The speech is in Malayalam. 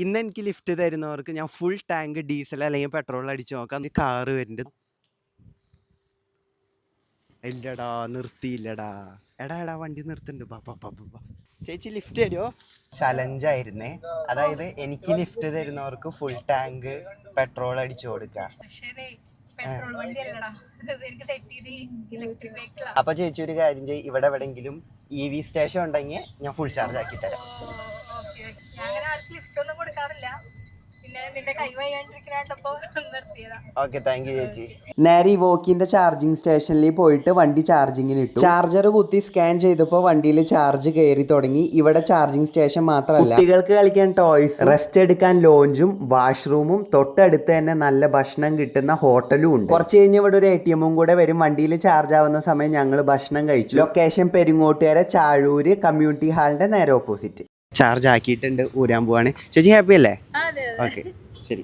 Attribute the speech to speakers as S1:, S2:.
S1: ഇന്ന് എനിക്ക് ലിഫ്റ്റ് തരുന്നവർക്ക് ഞാൻ ഫുൾ ടാങ്ക് ഡീസൽ അല്ലെങ്കിൽ പെട്രോൾ അടിച്ച് നോക്കാം. കാറ് വരുന്നുണ്ട്. ഇല്ലടാ നിർത്തിയില്ലടാ. എടാ വണ്ടി നിർത്തുന്നുണ്ട്. ചേച്ചി ലിഫ്റ്റ് തരുമോ? ചലഞ്ചായിരുന്നേ. അതായത് എനിക്ക് ലിഫ്റ്റ് തരുന്നവർക്ക് ഫുൾ ടാങ്ക് പെട്രോൾ അടിച്ചു കൊടുക്കാം. അപ്പൊ ചേച്ചി ഒരു കാര്യം ചെയ്യും, ഇവിടെ എവിടെങ്കിലും EV സ്റ്റേഷൻ ഉണ്ടെങ്കിൽ ഞാൻ ഫുൾ ചാർജ് ആക്കി തരാം. ഓക്കെ, താങ്ക് യു ചേച്ചി. നേരെ വോക്കിന്റെ ചാർജിങ് സ്റ്റേഷനിൽ പോയിട്ട് വണ്ടി ചാർജിങ്ങിന് ഇട്ടു. ചാർജർ കുത്തി സ്കാൻ ചെയ്തപ്പോൾ വണ്ടിയിൽ ചാർജ് കയറി തുടങ്ങി. ഇവിടെ ചാർജിങ് സ്റ്റേഷൻ മാത്രമല്ല, കുട്ടികൾക്ക് കളിക്കാൻ ടോയ്സ്, റെസ്റ്റ് എടുക്കാൻ ലോഞ്ചും വാഷ്റൂമും, തൊട്ടടുത്ത് തന്നെ നല്ല ഭക്ഷണം കിട്ടുന്ന ഹോട്ടലും ഉണ്ട്. കുറച്ച് കഴിഞ്ഞ് ഇവിടെ ഒരു ATM കൂടെ വരും. വണ്ടിയിൽ ചാർജ് ആവുന്ന സമയം ഞങ്ങൾ ഭക്ഷണം കഴിച്ചു. ലൊക്കേഷൻ പെരിങ്ങോട്ടുകര ചാഴൂര് കമ്മ്യൂണിറ്റി ഹാളിന്റെ നേരെ ഓപ്പോസിറ്റ്. ചാർജ് ആക്കിയിട്ടുണ്ട്, ഊരാൻ പോവാണ്. ചേച്ചി ഹാപ്പി അല്ലേ? ഓക്കെ, ശരി.